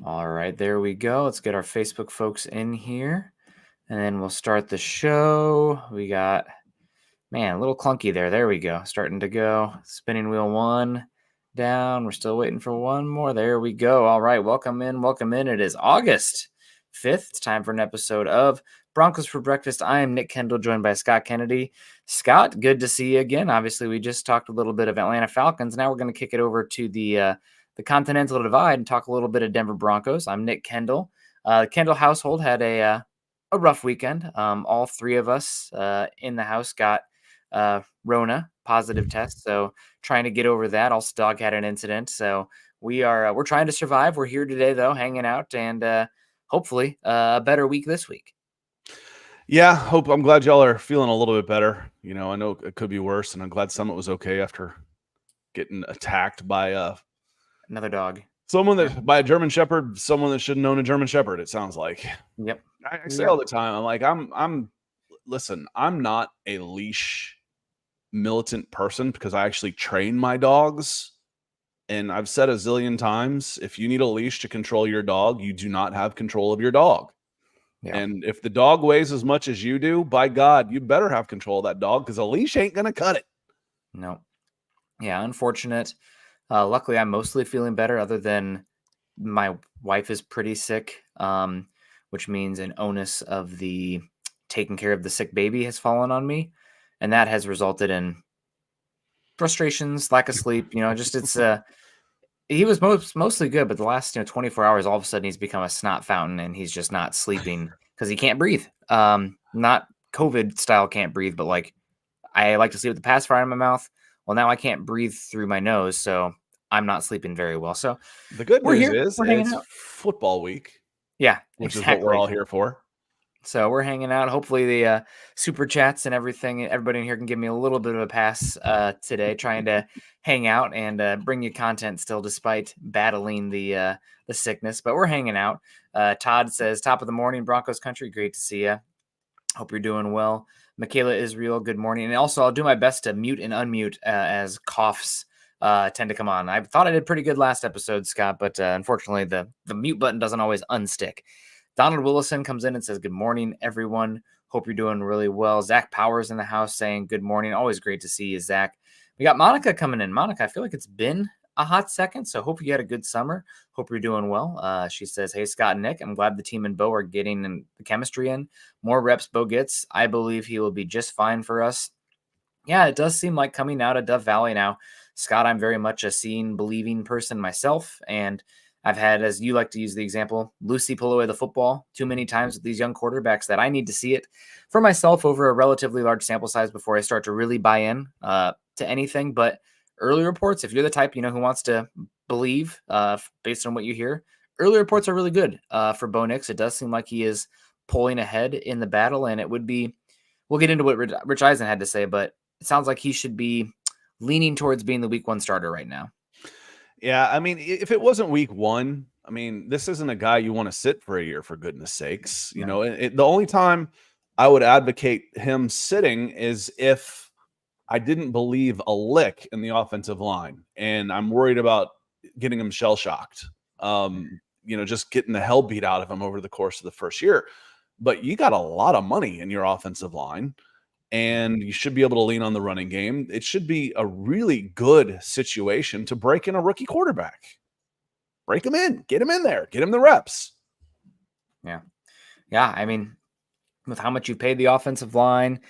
All right, there we go. Let's get our Facebook folks in here, and then we'll start the show. We got, man, a little clunky there. There we go. Starting to go. Spinning wheel one down. We're still waiting for one more. There we go. All right, welcome in. Welcome in. It is August 5th. It's time for an episode of Broncos for Breakfast. I am Nick Kendall, joined by Scott Kennedy. Scott, good to see you again. Obviously, we just talked a little bit of Atlanta Falcons. Now we're going to kick it over to the Continental Divide and talk a little bit of Denver Broncos. I'm Nick Kendall. The Kendall household had a rough weekend. All three of us in the house got Rona positive test, so trying to get over that. Also, dog had an incident, so we're trying to survive. We're here today though, hanging out, and hopefully a better week this week. Yeah, I'm glad y'all are feeling a little bit better. I know it could be worse, and I'm glad Summit was okay after getting attacked by Another dog. by a German Shepherd, someone that shouldn't own a German Shepherd, it sounds like. Yep. I say all the time, I'm like, listen, I'm not a leash militant person because I actually train my dogs. And I've said a zillion times, if you need a leash to control your dog, you do not have control of your dog. Yeah. And if the dog weighs as much as you do, by God, you better have control of that dog because a leash ain't going to cut it. No. Yeah, unfortunate. Luckily, I'm mostly feeling better other than my wife is pretty sick, which means an onus of the taking care of the sick baby has fallen on me. And that has resulted in frustrations, lack of sleep. He was mostly good, but the last 24 hours, all of a sudden he's become a snot fountain and he's just not sleeping because he can't breathe. Not COVID style can't breathe, but like I like to sleep with the pacifier in my mouth. Well, now I can't breathe through my nose, so I'm not sleeping very well. So the good news is it's football week. Yeah, which is what we're all here for. So we're hanging out. Hopefully the super chats and everybody in here can give me a little bit of a pass today, trying to hang out and bring you content still despite battling the sickness. But we're hanging out. Todd says, top of the morning, Broncos country. Great to see you. Hope you're doing well. Michaela Israel, good morning. And also, I'll do my best to mute and unmute as coughs tend to come on. I thought I did pretty good last episode, Scott, but unfortunately, the mute button doesn't always unstick. Donald Willison comes in and says, good morning, everyone. Hope you're doing really well. Zach Powers in the house saying good morning. Always great to see you, Zach. We got Monica coming in. Monica, I feel like it's been a hot second, so hope you had a good summer. Hope you're doing well. She says, hey, Scott and Nick, I'm glad the team and Bo are getting the chemistry in. More reps Bo gets. I believe he will be just fine for us. Yeah, it does seem like coming out of Dove Valley now. Scott, I'm very much a seeing, believing person myself, and I've had, as you like to use the example, Lucy pull away the football too many times with these young quarterbacks that I need to see it for myself over a relatively large sample size before I start to really buy in to anything. But early reports, if you're the type, who wants to believe based on what you hear, early reports are really good for Bo Nix. It does seem like he is pulling ahead in the battle, and it would be, we'll get into what Rich Eisen had to say, but it sounds like he should be leaning towards being the week one starter right now. Yeah, I mean, if it wasn't week one, I mean, this isn't a guy you want to sit for a year, for goodness sakes. No. The only time I would advocate him sitting is if I didn't believe a lick in the offensive line, and I'm worried about getting him shell-shocked, just getting the hell beat out of him over the course of the first year. But you got a lot of money in your offensive line, and you should be able to lean on the running game. It should be a really good situation to break in a rookie quarterback. Break him in, get him in there, get him the reps. Yeah. Yeah. I mean, with how much you've paid the offensive line,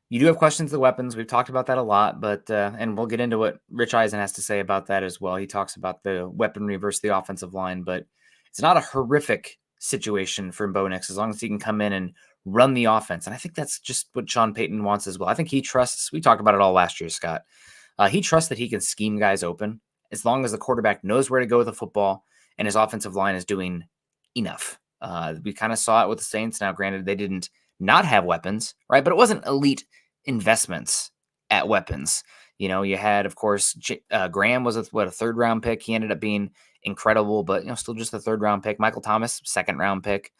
you do have questions of the weapons. We've talked about that a lot, but, and we'll get into what Rich Eisen has to say about that as well. He talks about the weaponry versus the offensive line, but it's not a horrific situation for Bo Nix as long as he can come in and run the offense. And I think that's just what Sean Payton wants as well. I think he trusts, we talked about it all last year, Scott. He trusts that he can scheme guys open as long as the quarterback knows where to go with the football and his offensive line is doing enough. We kind of saw it with the Saints. Now, granted, they didn't not have weapons, right? But it wasn't elite investments at weapons. You had, of course, Graham was a third round pick. He ended up being incredible, but still just a third round pick. Michael Thomas, second round pick.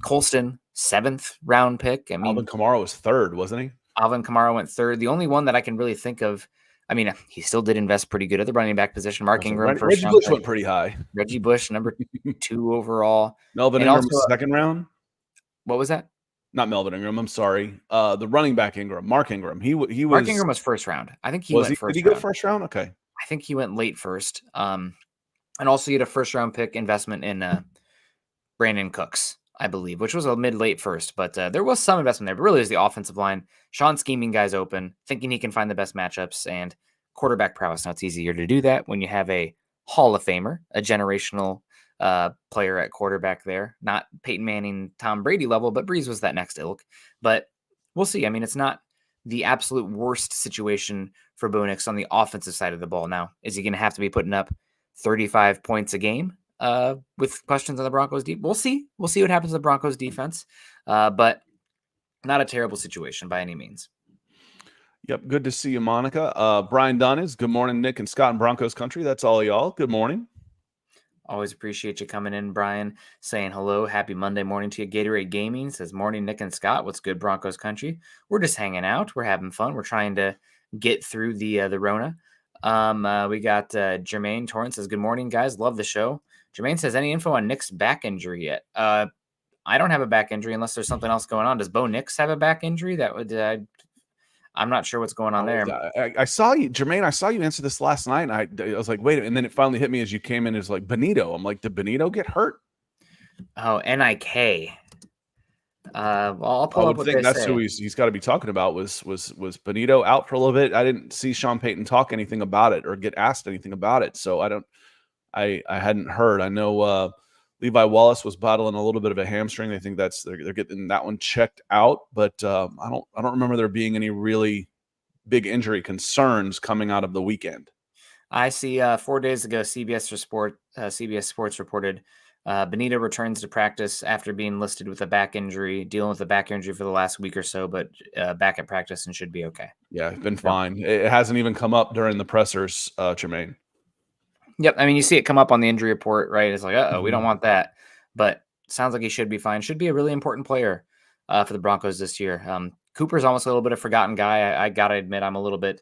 Colston, 7th round pick. I mean, Alvin Kamara was third, wasn't he? Alvin Kamara went third. The only one that I can really think of I mean, he still did invest pretty good at the running back position. Mark Ingram, first Reggie round Bush pick. went pretty high. Reggie Bush, number 2 overall. Melvin And Ingram also, was second round. what was that? Not Melvin Ingram. I'm sorry. The running back Ingram, Mark Ingram. He Mark was. Ingram was first round. I think he Was went he? Did he first go round. first round? Okay. I think he went late first. And also, he had a first round pick investment in Brandon Cooks, I believe, which was a mid-late first. But there was some investment there. But really, it was the offensive line. Sean scheming guys open, thinking he can find the best matchups, and quarterback prowess. Now, it's easier to do that when you have a Hall of Famer, a generational player at quarterback there. Not Peyton Manning, Tom Brady level, but Breeze was that next ilk. But we'll see. I mean, it's not the absolute worst situation for Bo Nix on the offensive side of the ball. Now, is he going to have to be putting up 35 points a game with questions on the Broncos deep? We'll see. We'll see what happens to the Broncos defense. But not a terrible situation by any means. Yep. Good to see you, Monica. Brian Dunn is good morning, Nick and Scott in Broncos country. That's all y'all. Good morning. Always appreciate you coming in, Brian, saying hello. Happy Monday morning to you. Gatorade Gaming says, morning, Nick and Scott. What's good, Broncos country? We're just hanging out. We're having fun. We're trying to get through the Rona. We got Jermaine Torrance says, good morning, guys. Love the show. Jermaine says, any info on Nick's back injury yet? I don't have a back injury unless there's something else going on. Does Bo Nix have a back injury? That would I'm not sure what's going on there. I saw you, Jermaine. I saw you answer this last night. And I was like, wait, and then it finally hit me as you came in. It's like Benito. I'm like, did Benito get hurt? Oh, NIK. Well, I'll pull I up would what think they that's say. who he's got to be talking about. Was Benito out for a little bit? I didn't see Sean Payton talk anything about it or get asked anything about it, so I hadn't heard. I know Levi Wallace was battling a little bit of a hamstring. I think they're getting that one checked out, but I don't remember there being any really big injury concerns coming out of the weekend. I see 4 days ago, CBS Sports reported Benito returns to practice after being listed with a back injury, dealing with a back injury for the last week or so, but back at practice and should be okay. Yeah, it's been fine. It hasn't even come up during the pressers, Jermaine. Yep. I mean, you see it come up on the injury report, right? It's like, we don't want that. But sounds like he should be fine. Should be a really important player for the Broncos this year. Cooper's almost a little bit of a forgotten guy. I got to admit, I'm a little bit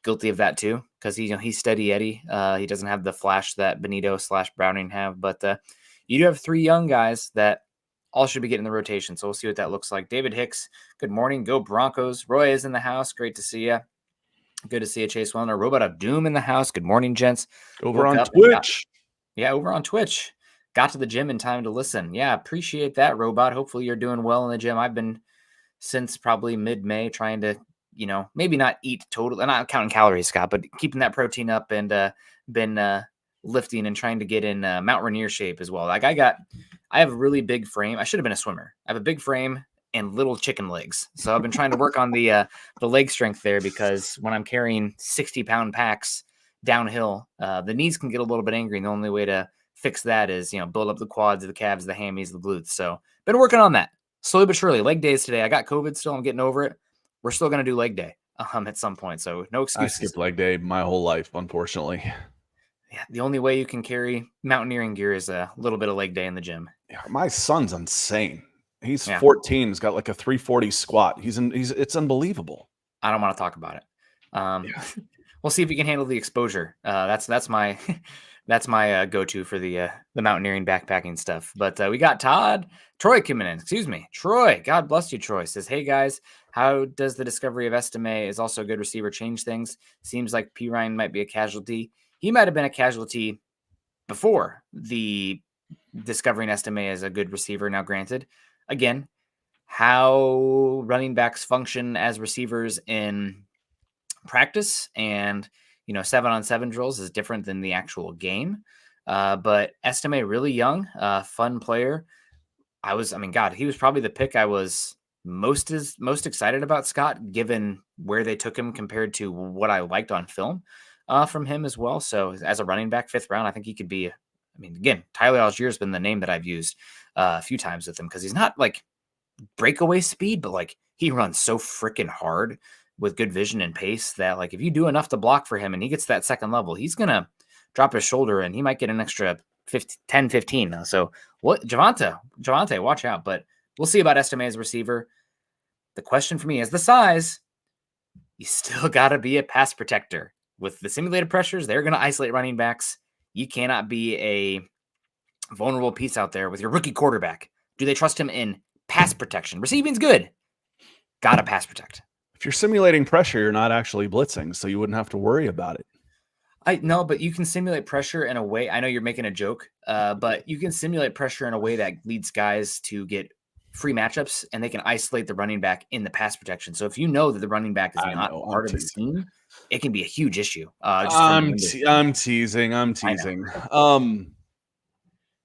guilty of that too, because he's steady Eddie. He doesn't have the flash that Benito / Browning have, but you do have 3 young guys that all should be getting the rotation. So we'll see what that looks like. David Hicks, good morning. Go Broncos. Roy is in the house. Great to see you. Good to see you, Chase Wellner. Robot of Doom in the house. Good morning, gents. Over on Twitch. Over on Twitch. Got to the gym in time to listen. Yeah, appreciate that, Robot. Hopefully you're doing well in the gym. I've been since probably mid-May trying to, maybe not eat totally, not counting calories, Scott, but keeping that protein up and been lifting and trying to get in Mount Rainier shape as well. Like I have a really big frame. I should have been a swimmer. I have a big frame and little chicken legs. So I've been trying to work on the leg strength there, because when I'm carrying 60-pound packs downhill, the knees can get a little bit angry. And the only way to fix that is, build up the quads, the calves, the hammies, the glutes. So been working on that slowly but surely. Leg days today. I got COVID still. I'm getting over it. We're still going to do leg day at some point. So no excuses. I skipped leg day my whole life, unfortunately. Yeah. The only way you can carry mountaineering gear is a little bit of leg day in the gym. Yeah, my son's insane. He's 14. He's got like a 340 squat. It's unbelievable. I don't want to talk about it. We'll see if we can handle the exposure. That's my go-to for the mountaineering backpacking stuff. But we got Troy coming in. Excuse me, Troy. God bless you, Troy. Says, hey guys, how does the discovery of Estime is also a good receiver change things? Seems like P. Ryan might be a casualty. He might have been a casualty before the discovering Estime as a good receiver. Now, granted, again, how running backs function as receivers in practice and 7-on-7 drills is different than the actual game. But Estime, really young, fun player. He was probably the pick I was most excited about, Scott, given where they took him compared to what I liked on film from him as well. So as a running back, 5th round, I think he could be. Again, Tyler Algier has been the name that I've used a few times with him, because he's not like breakaway speed, but like he runs so freaking hard with good vision and pace that, like, if you do enough to block for him and he gets that second level, he's going to drop his shoulder and he might get an extra 10, 15. So what, Javante, watch out. But we'll see about Estime as a receiver. The question for me is the size. you still got to be a pass protector. With the simulated pressures, they're going to isolate running backs. You cannot be a vulnerable piece out there with your rookie quarterback. Do they trust him in pass protection? Receiving's good. Got to pass protect. If you're simulating pressure, you're not actually blitzing, so you wouldn't have to worry about it. I know, but you can simulate pressure in a way. I know you're making a joke, but you can simulate pressure in a way that leads guys to get free matchups, and they can isolate the running back in the pass protection. So if you know that the running back is not part of the scheme, it can be a huge issue. I'm teasing.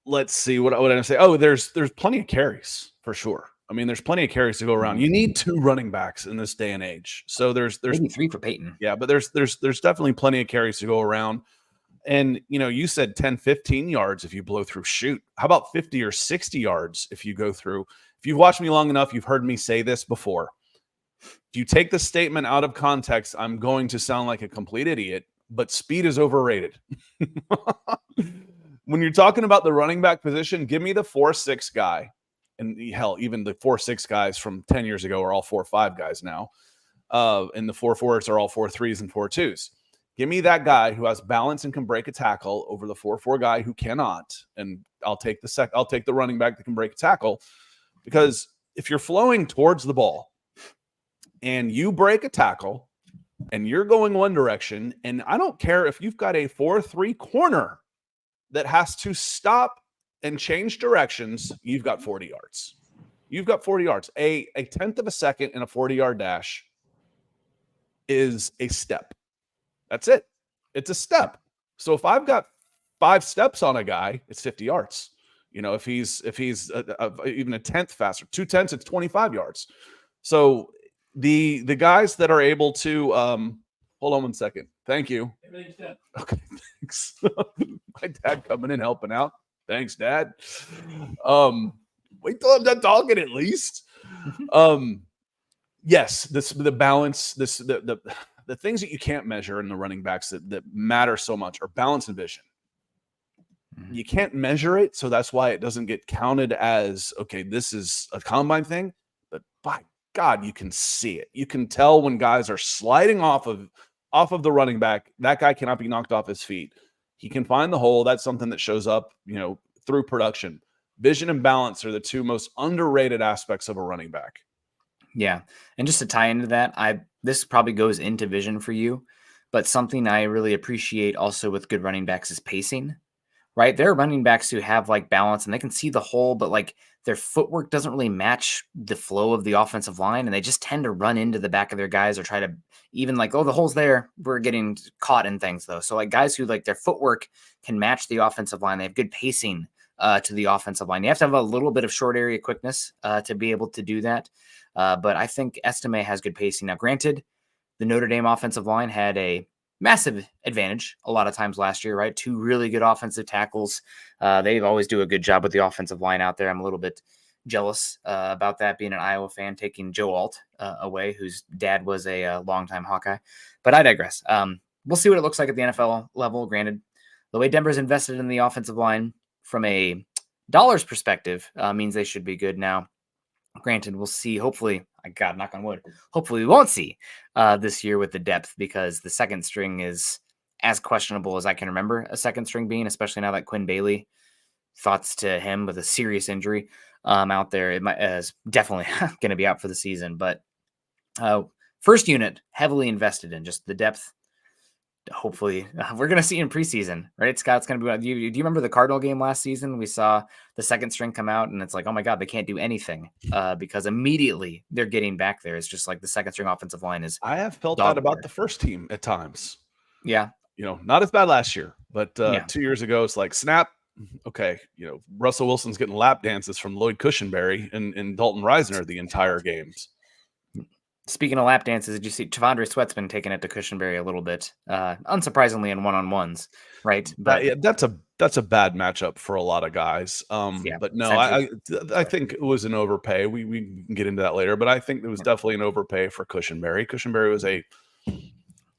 Let's see what I say. Oh, there's plenty of carries for sure. I mean, there's plenty of carries to go around. You need 2 running backs in this day and age. So there's maybe 3 for Peyton. Yeah, but there's definitely plenty of carries to go around. And you said 10, 15 yards if you blow through. Shoot, how about 50 or 60 yards if you go through? If you've watched me long enough, you've heard me say this before. If you take the statement out of context, I'm going to sound like a complete idiot, but speed is overrated. When you're talking about the running back position, give me the 4.6 guy. And hell, even the 4.6 guys from 10 years ago are all 4.5 guys now. And the 4.4s are all 4.3s and 4.2s. Give me that guy who has balance and can break a tackle over the 4.4 guy who cannot. And I'll take the running back that can break a tackle. Because if you're flowing towards the ball and you break a tackle and you're going one direction, and I don't care if you've got a 4-3 corner that has to stop and change directions, you've got 40 yards. You've got 40 yards. A tenth of a second in a 40-yard dash is a step. That's it. It's a step. So if I've got 5 steps on a guy, it's 50 yards. If he's even a tenth faster, 2 tenths, it's 25 yards. So the guys that are able to hold on one second. Thank you. Okay, thanks. My dad coming in helping out. Thanks, Dad. Wait till I'm done talking at least. Yes, the balance, the things that you can't measure in the running backs that matter so much are balance and vision. You can't measure it, so that's why it doesn't get counted as, okay, this is a combine thing. But by God, you can see it. You can tell when guys are sliding off of the running back. That guy cannot be knocked off his feet. He can find the hole. That's something that shows up, through production. Vision and balance are the 2 most underrated aspects of a running back. Yeah. And just to tie into that, this probably goes into vision for you, but something I really appreciate also with good running backs is pacing, right? There are running backs who have balance and they can see the hole, but their footwork doesn't really match the flow of the offensive line. And they just tend to run into the back of their guys or try to even oh, the hole's there. We're getting caught in things though. So guys who their footwork can match the offensive line. They have good pacing to the offensive line. You have to have a little bit of short area quickness to be able to do that. But I think Estime has good pacing. Now, granted, the Notre Dame offensive line had a massive advantage a lot of times last year, right? 2 really good offensive tackles. They always do a good job with the offensive line out there. I'm a little bit jealous about that, being an Iowa fan, taking Joe Alt away, whose dad was a longtime Hawkeye. But I digress. We'll see what it looks like at the NFL level. Granted, the way Denver's invested in the offensive line from a dollars perspective means they should be good. Now, granted, we'll see. Hopefully, God, knock on wood. Hopefully, we won't see this year with the depth, because the second string is as questionable as I can remember a second string being, especially now that Quinn Bailey, thoughts to him with a serious injury out there, it is definitely going to be out for the season. But first unit heavily invested in just the depth. Hopefully, we're going to see in preseason, right? Scott's going to be. Do you remember the Cardinal game last season? We saw the second string come out, and it's oh my God, they can't do anything because immediately they're getting back there. It's just the second string offensive line is. I have felt that about the first team at times. Yeah, not as bad last year, but 2 years ago, it's snap. Okay, Russell Wilson's getting lap dances from Lloyd Cushenberry and Dalton Reisner the entire games. Speaking of lap dances, did you see Tavondre Sweat's been taking it to Cushenberry a little bit, unsurprisingly in one-on-ones, right? But that's a bad matchup for a lot of guys. But no, I think it was an overpay. We can get into that later, but I think it was definitely an overpay for Cushenberry. Cushenberry was a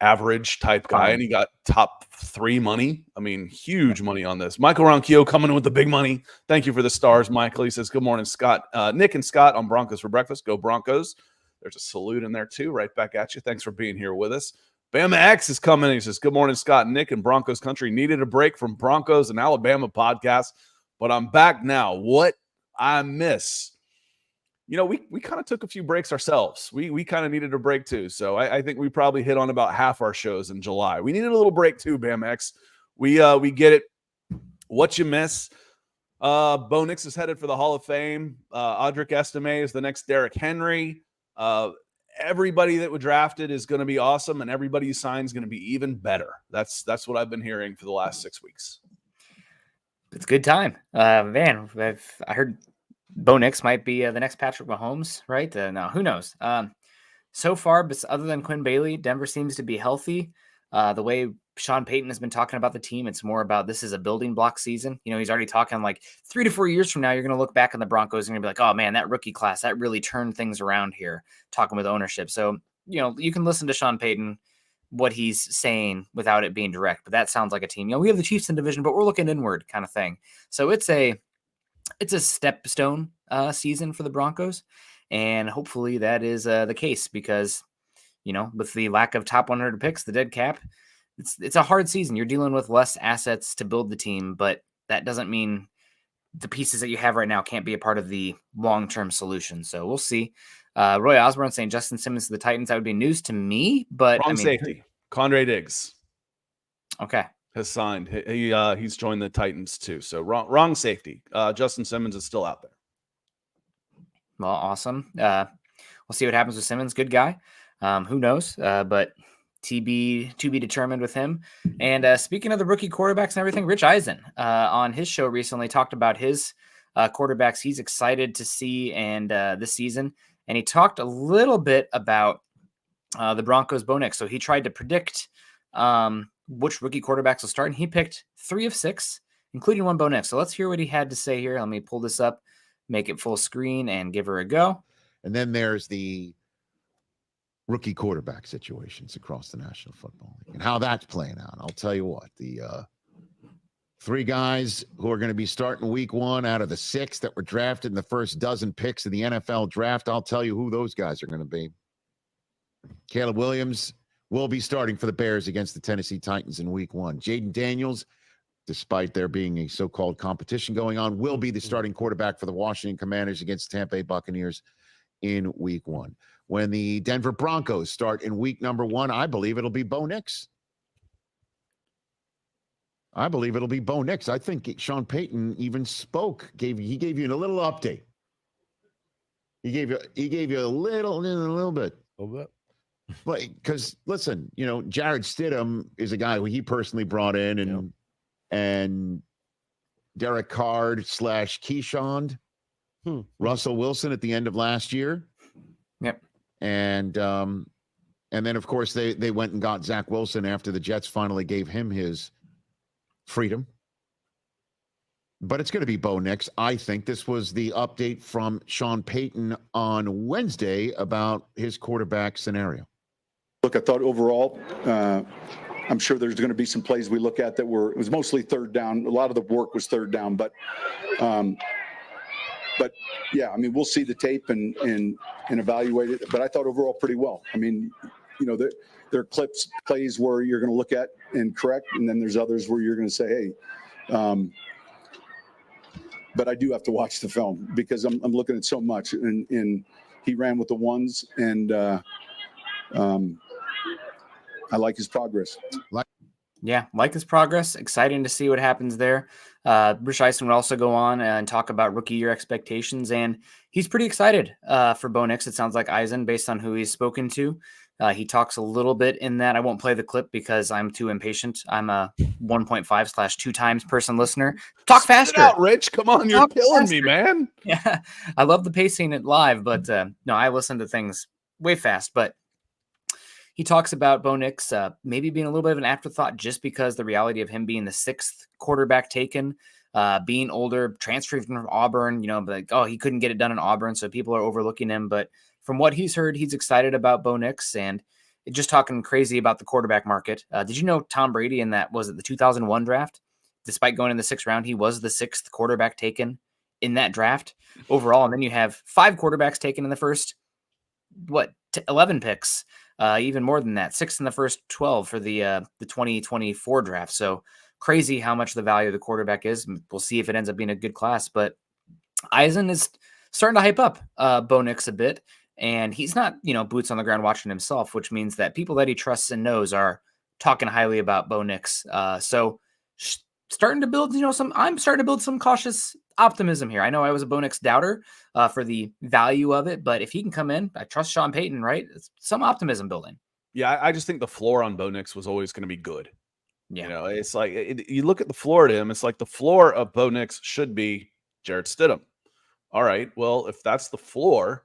average type guy, and he got top 3 money. I mean, huge money on this. Michael Ronquillo coming in with the big money. Thank you for the stars, Michael. He says, good morning, Scott. Nick and Scott on Broncos for breakfast. Go Broncos. There's a salute in there too. Right back at you. Thanks for being here with us. Bama X is coming. He says, good morning, Scott and Nick, and Broncos country. Needed a break from Broncos and Alabama podcast, but I'm back now. What I miss. We kind of took a few breaks ourselves. We kind of needed a break too. So I think we probably hit on about half our shows in July. We needed a little break too, Bam X. We get it. What you miss. Bo Nix is headed for the Hall of Fame. Audric Estime is the next Derrick Henry. Everybody that was drafted is going to be awesome, and everybody you sign is going to be even better. That's what I've been hearing for the last 6 weeks. It's a good time. Man, I heard Bo Nix might be the next Patrick Mahomes, right? No, who knows? So far, but other than Quinn Bailey, Denver seems to be healthy. The way Sean Payton has been talking about the team, it's more about this is a building block season. He's already talking like 3 to 4 years from now, you're going to look back on the Broncos and you're going to be like, oh man, that rookie class, that really turned things around here, talking with ownership. So, you can listen to Sean Payton, what he's saying without it being direct, but that sounds like a team. We have the Chiefs in division, but we're looking inward kind of thing. So it's a stepstone season for the Broncos. And hopefully that is the case because, with the lack of top 100 picks, the dead cap, it's a hard season. You're dealing with less assets to build the team, but that doesn't mean the pieces that you have right now can't be a part of the long-term solution. So we'll see. Roy Osborne saying Justin Simmons to the Titans. That would be news to me, but wrong safety. Condre Diggs. Okay. Has signed. He's joined the Titans too. So wrong safety. Justin Simmons is still out there. Well, awesome. We'll see what happens with Simmons. Good guy. Who knows? But to be determined with him. And speaking of the rookie quarterbacks and everything, Rich Eisen on his show recently talked about his quarterbacks he's excited to see and this season. And he talked a little bit about the Broncos' Bo Nix. So he tried to predict which rookie quarterbacks will start, and he picked 3 of 6, including one Bo Nix. So let's hear what he had to say here. Let me pull this up, make it full screen, and give her a go. And then there's the rookie quarterback situations across the National Football League and how that's playing out. I'll tell you what, the 3 guys who are going to be starting week 1 out of the 6 that were drafted in the first dozen picks of the NFL draft, I'll tell you who those guys are going to be. Caleb Williams will be starting for the Bears against the Tennessee Titans in week 1. Jaden Daniels, despite there being a so-called competition going on, will be the starting quarterback for the Washington Commanders against the Tampa Bay Buccaneers in week 1. When the Denver Broncos start in week number 1, I believe it'll be Bo Nix. I think Sean Payton even spoke. He gave you a little update. He gave you a little bit. But because listen, Jared Stidham is a guy who he personally brought in, and Derek Carr / Keyshawn, Russell Wilson at the end of last year. Yep. And then of course they went and got Zach Wilson after the Jets finally gave him his freedom. But it's going to be Bo Nix. I think this was the update from Sean Payton on Wednesday about his quarterback scenario. Look, I thought overall, I'm sure there's going to be some plays we look at that it was mostly third down. A lot of the work was third down, but yeah, I mean, we'll see the tape and evaluate it. But I thought overall pretty well. I mean, there are plays where you're going to look at and correct, and then there's others where you're going to say, hey. But I do have to watch the film because I'm looking at so much, and he ran with the ones, and I like his progress. Yeah, like his progress. Exciting to see what happens there. Rich Eisen would also go on and talk about rookie year expectations, and he's pretty excited for Bo Nix. It sounds like Eisen, based on who he's spoken to. He talks a little bit in that. I won't play the clip because I'm too impatient. I'm a 1.5 / 2 times person listener. Talk faster. Spit it out, Rich. Come on, you're killing me, man. Yeah, I love the pacing it live, but no, I listen to things way fast. But he talks about Bo Nix maybe being a little bit of an afterthought just because the reality of him being the 6th quarterback taken, being older, transferring from Auburn, like, oh, he couldn't get it done in Auburn, so people are overlooking him. But from what he's heard, he's excited about Bo Nix and just talking crazy about the quarterback market. Did you know Tom Brady in that, was it the 2001 draft? Despite going in the 6th round, he was the 6th quarterback taken in that draft overall. And then you have 5 quarterbacks taken in the first, 11 picks, even more than that, 6 in the first 12 for the 2024 draft. So crazy how much the value of the quarterback is. We'll see if it ends up being a good class, but Eisen is starting to hype up Bo Nix a bit, and he's not, boots on the ground watching himself, which means that people that he trusts and knows are talking highly about Bo Nix. So starting to build, I'm starting to build some cautious optimism here. I know I was a Bo Nix doubter for the value of it, but if he can come in, I trust Sean Payton, right? It's some optimism building. Yeah, I just think the floor on Bo Nix was always going to be good. Yeah. It's like you look at the floor to him, it's like the floor of Bo Nix should be Jarrett Stidham. All right, well, if that's the floor,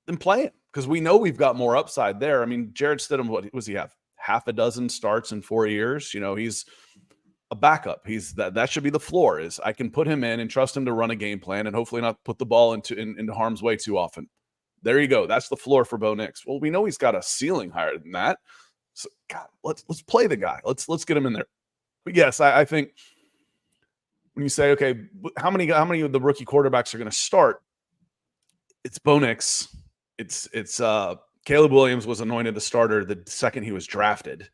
then play it, because we know we've got more upside there. I mean, Jarrett Stidham, what was he have? Half a dozen starts in 4 years. He's a backup. That should be the floor. Is I can put him in and trust him to run a game plan and hopefully not put the ball into harm's way too often. There you go. That's the floor for Bo Nix. Well, we know he's got a ceiling higher than that. So God, let's play the guy. Let's get him in there. But yes, I think when you say, okay, how many of the rookie quarterbacks are going to start? It's Bo Nix. It's Caleb Williams was anointed the starter the second he was drafted.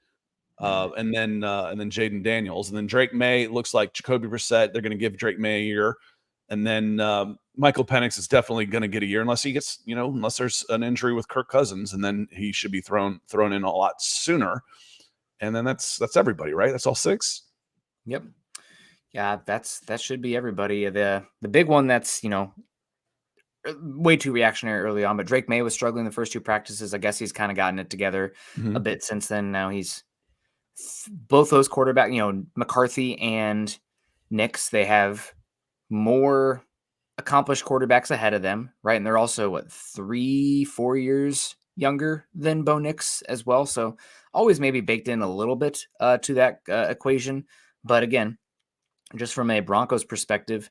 And then Jaden Daniels, and then Drake May. Looks like Jacoby Brissett. They're going to give Drake May a year, and then Michael Penix is definitely going to get a year unless he gets, unless there's an injury with Kirk Cousins, and then he should be thrown in a lot sooner. And then that's everybody, right? That's all 6. Yep. Yeah, that should be everybody. The big one that's way too reactionary early on, but Drake May was struggling the first 2 practices. I guess he's kind of gotten it together a bit since then. Now he's both those quarterback, McCarthy and Nix, they have more accomplished quarterbacks ahead of them, right? And they're also 3-4 years younger than Bo Nix as well. So always maybe baked in a little bit to that equation. But again, just from a Broncos perspective,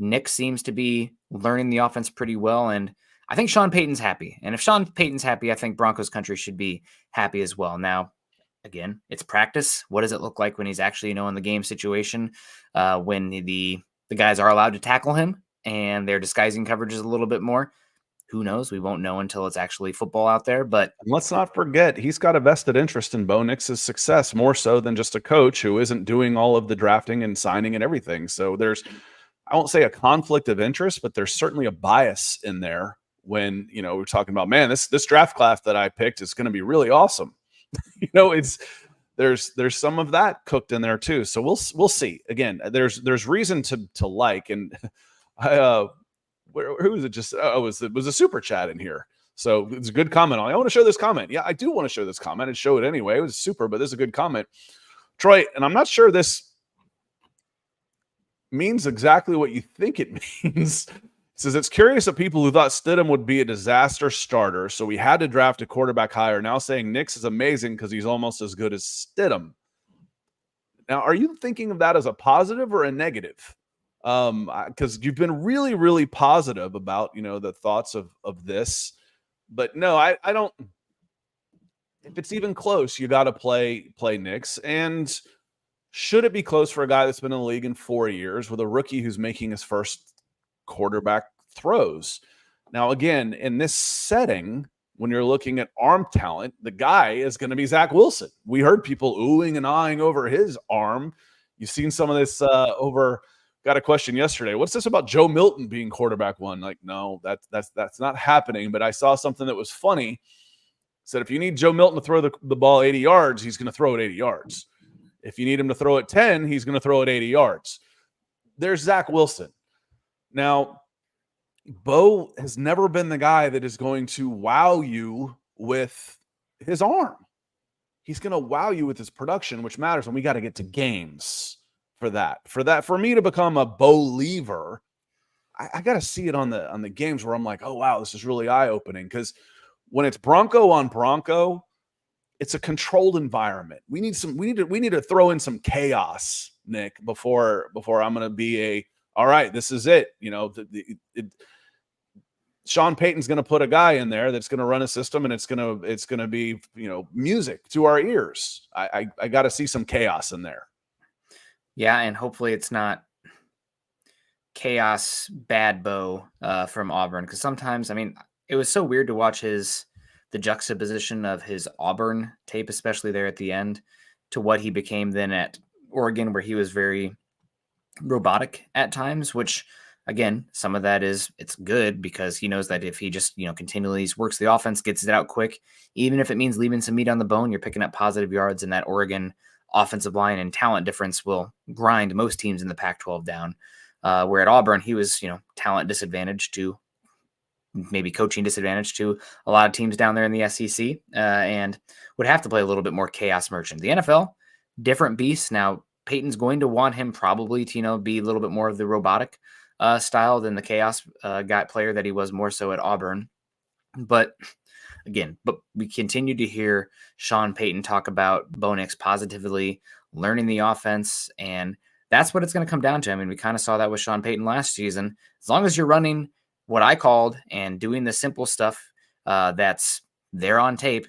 Nick seems to be learning the offense pretty well. And I think Sean Payton's happy. And if Sean Payton's happy, I think Broncos country should be happy as well. Now, again, it's practice. What does it look like when he's actually, in the game situation, when the guys are allowed to tackle him and they're disguising coverages a little bit more? Who knows? We won't know until it's actually football out there. But let's not forget, he's got a vested interest in Bo Nix's success, more so than just a coach who isn't doing all of the drafting and signing and everything. So there's, I won't say a conflict of interest, but there's certainly a bias in there when, we're talking about, man, this draft class that I picked is going to be really awesome. There's some of that cooked in there too. So we'll see. Again, there's reason to like, and who was it? Just it was a super chat in here. So it's a good comment. I want to show this comment. Yeah, I do want to show this comment and show it anyway. It was super, but this is a good comment. Troy, and I'm not sure this means exactly what you think it means. It says it's curious that people who thought Stidham would be a disaster starter, so we had to draft a quarterback higher, now saying Nix is amazing because he's almost as good as Stidham. Now, are you thinking of that as a positive or a negative? Because you've been really, really positive about, the thoughts of this. But no, I don't. If it's even close, you got to play Nix. And should it be close for a guy that's been in the league in 4 years with a rookie who's making his first quarterback throws? Now, again, in this setting, when you're looking at arm talent, the guy is going to be Zach Wilson. We heard people oohing and ahhing over his arm. You've seen some of this got a question yesterday. What's this about Joe Milton being quarterback 1? Like, no, that's not happening. But I saw something that was funny. Said if you need Joe Milton to throw the ball 80 yards, he's going to throw it 80 yards. If you need him to throw it 10, he's going to throw it 80 yards. There's Zach Wilson. Now, Bo has never been the guy that is going to wow you with his arm. He's going to wow you with his production, which matters, and we got to get to games for that. For me to become a believer, I got to see it on the games where I'm like, oh wow, this is really eye-opening. Because when it's Bronco on Bronco, it's a controlled environment. We need to throw in some chaos, Nick, before I'm going to be all right, this is it. Sean Payton's going to put a guy in there that's going to run a system, and it's going to be, music to our ears. I got to see some chaos in there. Yeah, and hopefully it's not chaos bad Bo from Auburn, because sometimes, it was so weird to watch the the juxtaposition of his Auburn tape, especially there at the end, to what he became then at Oregon, where he was very robotic at times, which again, some of that is it's good because he knows that if he just, continually works the offense, gets it out quick, even if it means leaving some meat on the bone, you're picking up positive yards, and that Oregon offensive line and talent difference will grind most teams in the Pac-12 down. Where at Auburn, he was, talent disadvantage to maybe coaching disadvantage to a lot of teams down there in the SEC, and would have to play a little bit more chaos merchant. The NFL, different beast. Now, Peyton's going to want him probably to, be a little bit more of the robotic style than the chaos guy player that he was more so at Auburn. But we continue to hear Sean Payton talk about Bo Nix positively learning the offense, and that's what it's going to come down to. I mean, we kind of saw that with Sean Payton last season. As long as you're running what I called and doing the simple stuff that's there on tape,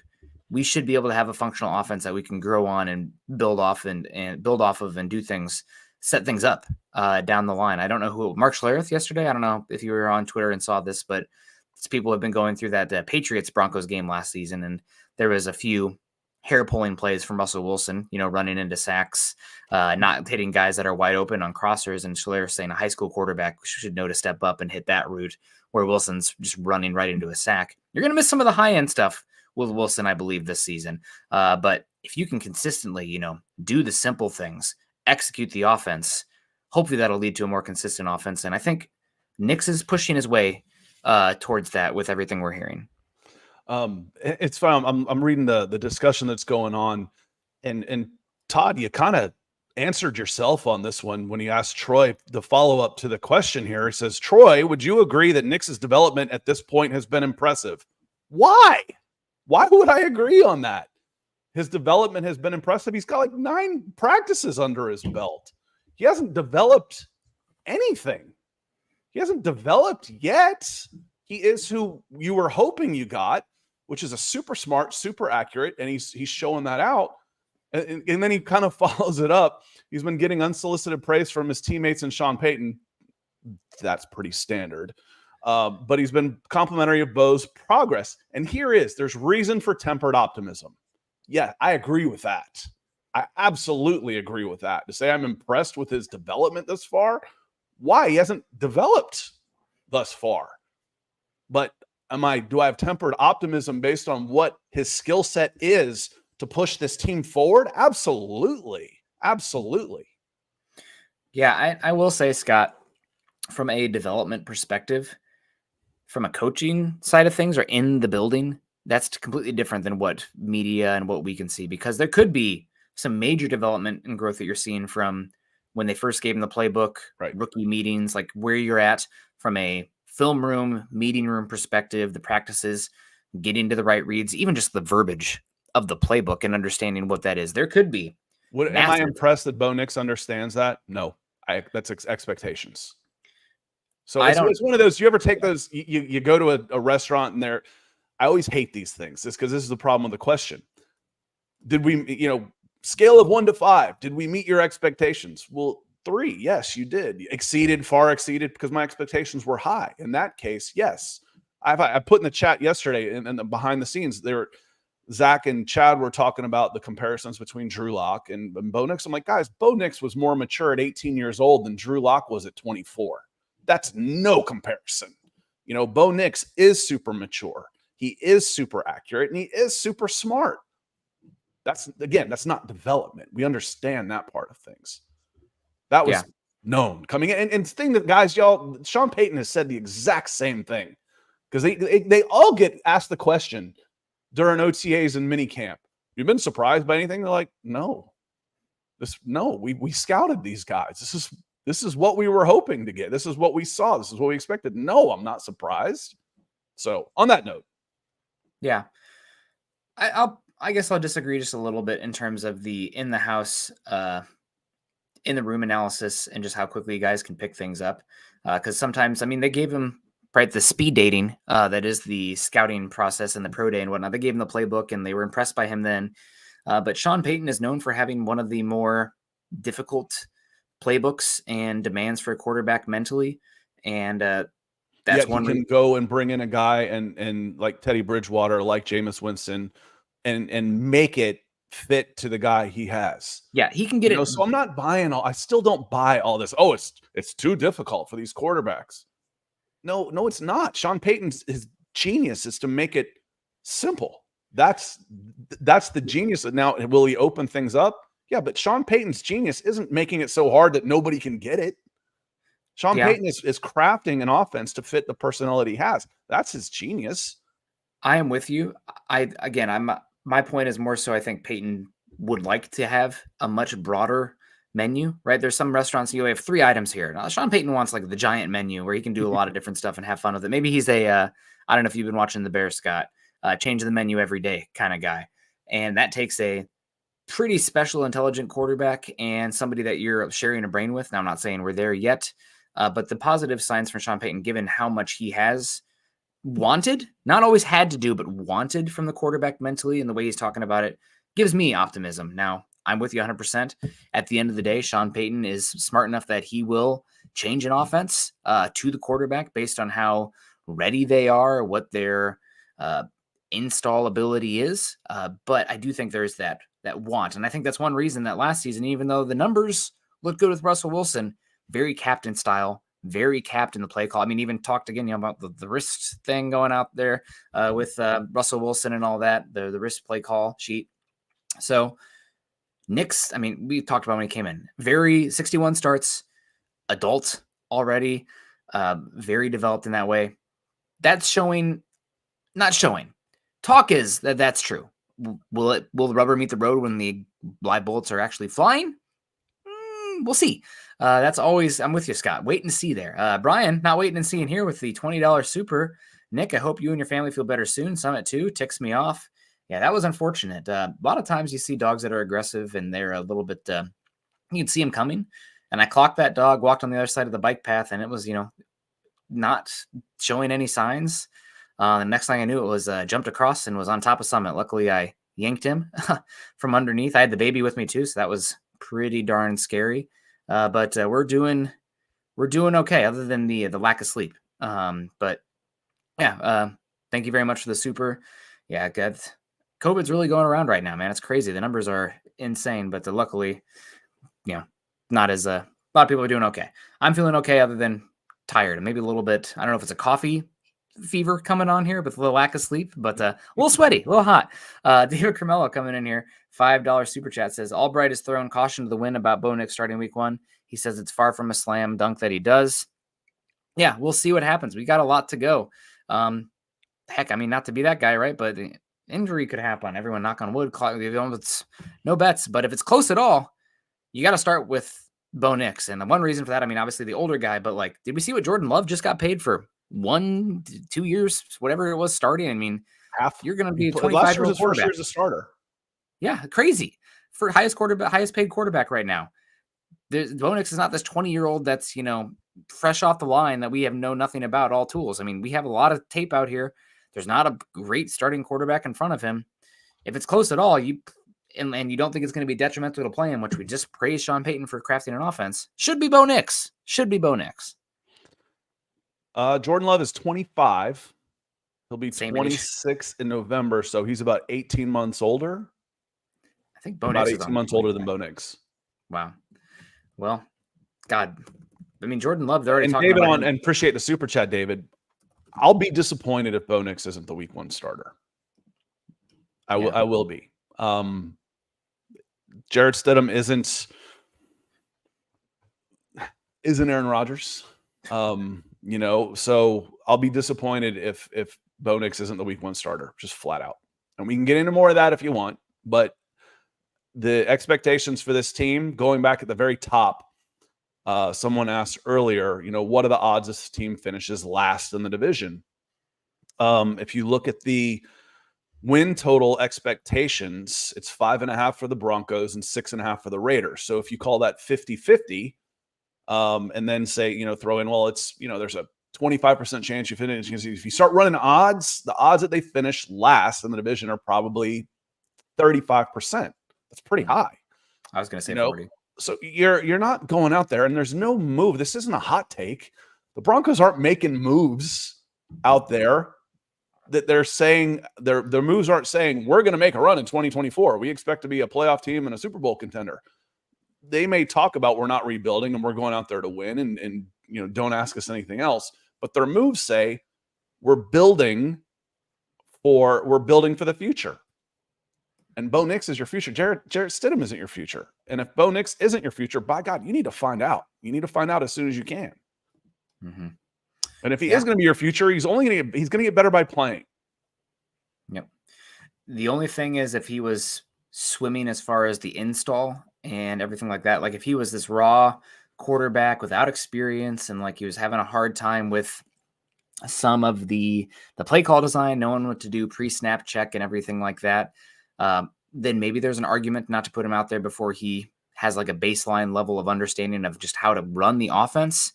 we should be able to have a functional offense that we can grow on and build off and build off of and do things, set things up down the line. I don't know who, Mark Schlereth yesterday. I don't know if you were on Twitter and saw this, but people have been going through that Patriots Broncos game last season, and there was a few hair pulling plays from Russell Wilson, running into sacks, not hitting guys that are wide open on crossers. And Schlereth saying a high school quarterback should know to step up and hit that route where Wilson's just running right into a sack. You're going to miss some of the high end stuff with Wilson, I believe, this season. But if you can consistently, do the simple things, execute the offense, hopefully that'll lead to a more consistent offense. And I think Nix is pushing his way towards that with everything we're hearing. It's fine. I'm reading the discussion that's going on, and Todd, you kind of answered yourself on this one when you asked Troy the follow up to the question here. He says, Troy, would you agree that Nix's development at this point has been impressive? Why? Why would I agree on that? His development has been impressive. He's got like 9 practices under his belt. He hasn't developed anything. He hasn't developed yet. He is who you were hoping you got, which is a super smart, super accurate, and he's showing that out. And then he kind of follows it up. He's been getting unsolicited praise from his teammates and Sean Payton. That's pretty standard. But he's been complimentary of Bo's progress. And there's reason for tempered optimism. Yeah, I agree with that. I absolutely agree with that. To say I'm impressed with his development thus far, why? He hasn't developed thus far. But do I have tempered optimism based on what his skill set is to push this team forward? Absolutely. Absolutely. Yeah, I will say, Scott, from a development perspective, from a coaching side of things or in the building, that's completely different than what media and what we can see, because there could be some major development and growth that you're seeing from when they first gave him the playbook, right, rookie meetings, like where you're at from a film room, meeting room perspective, the practices, getting to the right reads, even just the verbiage of the playbook and understanding what that is. There could be. Am I impressed that Bo Nix understands that? No, that's expectations. So it's one of those, you ever take those, you go to a restaurant and I always hate these things just because this is the problem with the question. Did we, scale of 1 to 5, did we meet your expectations? Well, 3, yes, you did. Far exceeded because my expectations were high. In that case, yes. I put in the chat yesterday and the behind the scenes, Zach and Chad were talking about the comparisons between Drew Lock and Bo Nix. I'm like, guys, Bo Nix was more mature at 18 years old than Drew Lock was at 24. That's no comparison. Bo Nix is super mature. He is super accurate, and he is super smart. That's not development. We understand that part of things. That was known coming in. And the thing that, guys, Sean Payton has said the exact same thing, because they all get asked the question during OTAs and minicamp. You've been surprised by anything? They're like, no. We scouted these guys. This is what we were hoping to get. This is what we saw. This is what we expected. No, I'm not surprised. So on that note. Yeah. I guess I'll disagree just a little bit in terms of the in the house, in the room analysis and just how quickly guys can pick things up. Because sometimes, they gave him the speed dating that is the scouting process and the pro day and whatnot. They gave him the playbook and they were impressed by him then. But Sean Payton is known for having one of the more difficult playbooks and demands for a quarterback mentally. And That's Yet he can go and bring in a guy and like Teddy Bridgewater, like Jameis Winston, and make it fit to the guy he has. Yeah, he can get it. So I'm not buying I still don't buy all this. Oh, it's too difficult for these quarterbacks. No, it's not. Sean Payton's his genius is to make it simple. That's the genius. Now, will he open things up? Yeah, but Sean Payton's genius isn't making it so hard that nobody can get it. Sean Payton is crafting an offense to fit the personality he has. That's his genius. I am with you. My point is more so I think Payton would like to have a much broader menu, right? There's some restaurants you have 3 items here. Now, Sean Payton wants like the giant menu where he can do a lot of different stuff and have fun with it. Maybe he's I don't know if you've been watching the Bears, Scott, change the menu every day kind of guy. And that takes a pretty special, intelligent quarterback and somebody that you're sharing a brain with. Now, I'm not saying we're there yet, but the positive signs from Sean Payton, given how much he has wanted, not always had to do, but wanted from the quarterback mentally and the way he's talking about it, gives me optimism. Now, I'm with you 100%. At the end of the day, Sean Payton is smart enough that he will change an offense to the quarterback based on how ready they are, what their install ability is. But I do think there's that want. And I think that's one reason that last season, even though the numbers look good with Russell Wilson, very captain style, very capped in the play call. I mean, even talked again about the wrist thing going out there with Russell Wilson and all that, the wrist play call sheet. So Nick's, I mean, we talked about when he came in, very 61 starts, adult already, very developed in that way. That's not showing. Talk is that's true. Will the rubber meet the road when the live bullets are actually flying? We'll see. That's always, I'm with you, Scott. Wait and see there. Brian, not waiting and seeing here with the $20 super. Nick, I hope you and your family feel better soon. Summit 2 ticks me off. Yeah, that was unfortunate. A lot of times you see dogs that are aggressive and they're a little bit, you can see them coming. And I clocked that dog, walked on the other side of the bike path, and it was, not showing any signs. The next thing I knew, it was jumped across and was on top of Summit. Luckily, I yanked him from underneath. I had the baby with me too, so that was pretty darn scary. But we're doing okay, other than the lack of sleep. But yeah, thank you very much for the super. Yeah, good. COVID's really going around right now, man. It's crazy. The numbers are insane, but luckily, not as a lot of people are doing okay. I'm feeling okay, other than tired and maybe a little bit. I don't know if it's a coffee fever coming on here, with the lack of sleep, but a little sweaty, a little hot. David Carmelo coming in here, $5 super chat, says Albright has thrown caution to the wind about Bo Nix starting week 1. He says it's far from a slam dunk that he does. Yeah, we'll see what happens. We got a lot to go. Heck, I mean, not to be that guy, right? But injury could happen. Everyone knock on wood. It's no bets, but if it's close at all, you got to start with Bo Nix. And the one reason for that, I mean, obviously the older guy, but like, did we see what Jordan Love just got paid for 1 to 2 years, whatever it was starting? I mean, you're going to be a 25-year-old quarterback. Last year as a starter. Yeah, crazy. For highest paid quarterback right now. Bo Nix is not this 20-year-old that's, fresh off the line that we have know nothing about, all tools. I mean, we have a lot of tape out here. There's not a great starting quarterback in front of him. If it's close at all, and you don't think it's going to be detrimental to play him, which we just praised Sean Payton for crafting an offense, should be Bo Nix. Jordan Love is 25. He'll be 26 in November, so he's about 18 months older. I think Bo Nix is 18 months older than Bo Nix. Wow. Well, God. I mean, Jordan Love, they're already talking David about him. And appreciate the super chat, David. I'll be disappointed if Bo Nix isn't the week 1 starter. I will be. Jarrett Stidham isn't Aaron Rodgers. So I'll be disappointed if Bo Nix isn't the week 1 starter, just flat out. And we can get into more of that if you want, but the expectations for this team, going back at the very top, someone asked earlier, what are the odds this team finishes last in the division? If you look at the win total expectations, it's 5.5 for the Broncos and 6.5 for the Raiders. So if you call that 50-50, and then say, throw in, well, it's, there's a 25% chance you finish. If you start running odds, the odds that they finish last in the division are probably 35%. That's pretty high. I was going to say 40. So you're not going out there, and there's no move. This isn't a hot take. The Broncos aren't making moves out there that they're saying their moves aren't saying we're going to make a run in 2024. We expect to be a playoff team and a Super Bowl contender. They may talk about we're not rebuilding and we're going out there to win and don't ask us anything else. But their moves say we're building for the future. And Bo Nix is your future. Jarrett Stidham isn't your future. And if Bo Nix isn't your future, by God, you need to find out. You need to find out as soon as you can. Mm-hmm. And if he is going to be your future, he's going to get better by playing. Yep. The only thing is if he was swimming as far as the install and everything like that, like if he was this raw quarterback without experience and like he was having a hard time with some of the play call design, knowing what to do, pre-snap check and everything like that, then maybe there's an argument not to put him out there before he has like a baseline level of understanding of just how to run the offense.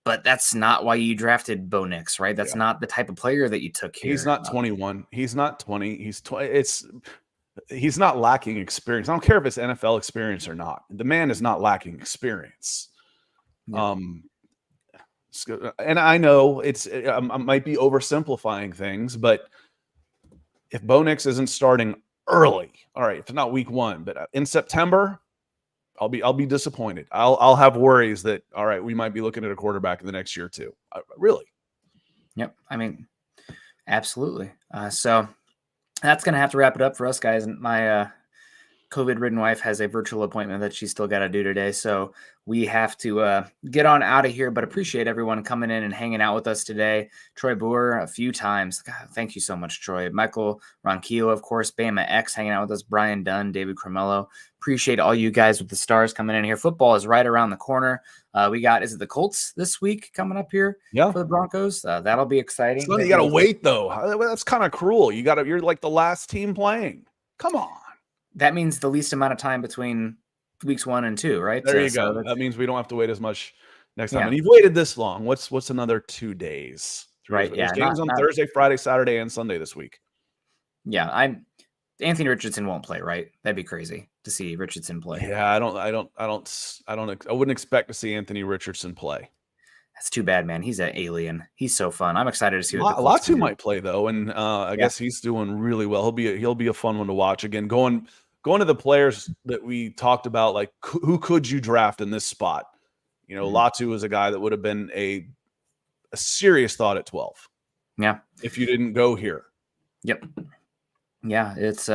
But that's not why you drafted Bo Nix, right? That's not the type of player that you took here. He's not 21. He's not 20. He's 20. He's not lacking experience. I don't care if it's NFL experience or not. The man is not lacking experience. Yeah. And I know I might be oversimplifying things, but if Bo Nix isn't starting early, all right, if it's not week 1, but in September, I'll be disappointed. I'll have worries that, all right, we might be looking at a quarterback in the next year too. Really. Yep. I mean, absolutely. So that's going to have to wrap it up for us, guys. My COVID-ridden wife has a virtual appointment that she's still got to do today. So we have to get on out of here, but appreciate everyone coming in and hanging out with us today. Troy Boer a few times. God, thank you so much, Troy. Michael Ronquillo, of course, Bama X hanging out with us. Brian Dunn, David Cremello. Appreciate all you guys with the stars coming in here. Football is right around the corner. We got, is it the Colts this week coming up here for the Broncos? That'll be exciting. So you got to wait though. That's kind of cruel. You're like the last team playing. Come on. That means the least amount of time between weeks 1 and 2, right? There you go. So that means we don't have to wait as much next time. Yeah. And you've waited this long. What's another 2 days? Right. There's games on Thursday, Friday, Saturday, and Sunday this week. Yeah. Anthony Richardson won't play, right? That'd be crazy to see Richardson play. Yeah, I wouldn't expect to see Anthony Richardson play. That's too bad, man. He's an alien. He's so fun. I'm excited to see what Latu might play though, and I guess he's doing really well. He'll be a fun one to watch. Again, going to the players that we talked about, like who could you draft in this spot? Latu is a guy that would have been a serious thought at 12. Yeah, if you didn't go here. Yep. Yeah, it's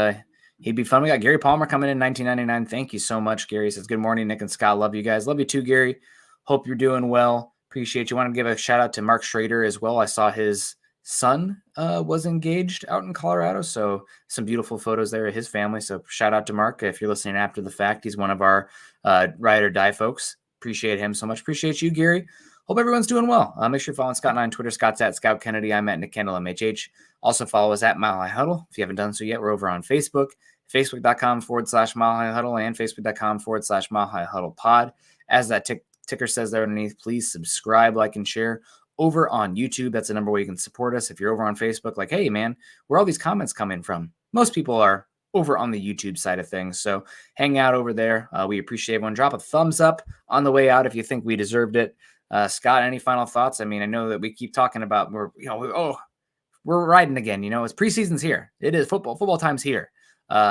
he'd be fun. We got Gary Palmer coming in 1999. Thank you so much, Gary. Says good morning, Nick and Scott. Love you guys. Love you too, Gary. Hope you're doing well. Appreciate you. Want to give a shout out to Mark Schrader as well. I saw his son was engaged out in Colorado, so some beautiful photos there of his family. So shout out to Mark if you're listening after the fact. He's one of our ride or die folks. Appreciate him so much. Appreciate you, Gary. Hope everyone's doing well. Make sure you're following Scott and I on Twitter. Scott's at Scout Kennedy. I'm at Nick Kendall MHH. Also follow us at Mile High Huddle. If you haven't done so yet, we're over on Facebook, facebook.com/Mile High Huddle and facebook.com/Mile High Huddle pod. As that ticker says there underneath, please subscribe, like, and share. Over on YouTube, that's the number where you can support us. If you're over on Facebook, like, hey, man, where all these comments coming from? Most people are over on the YouTube side of things. So hang out over there. We appreciate everyone. Drop a thumbs up on the way out if you think we deserved it. Scott, any final thoughts? I mean, I know that we keep talking about we're riding again. It's preseason's here. It is football time's here.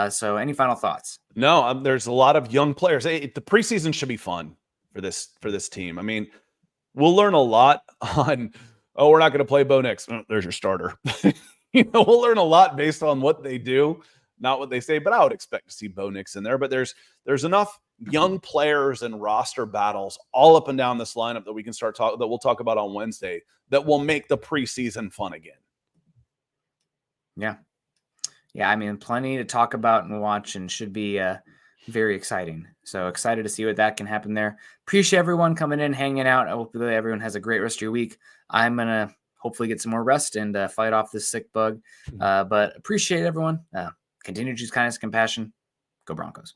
So any final thoughts? No, there's a lot of young players. The preseason should be fun for this team. I mean, we'll learn a lot on, we're not going to play Bo Nix. Oh, there's your starter. We'll learn a lot based on what they do, not what they say, but I would expect to see Bo Nix in there. But there's enough young players and roster battles all up and down this lineup that we can that we'll talk about on Wednesday that will make the preseason fun again. Yeah. Yeah. I mean, plenty to talk about and watch and should be very exciting. So excited to see what that can happen there. Appreciate everyone coming in, hanging out. Hopefully everyone has a great rest of your week. I'm going to hopefully get some more rest and fight off this sick bug. But appreciate everyone. Continue to choose kindness and compassion. Go Broncos.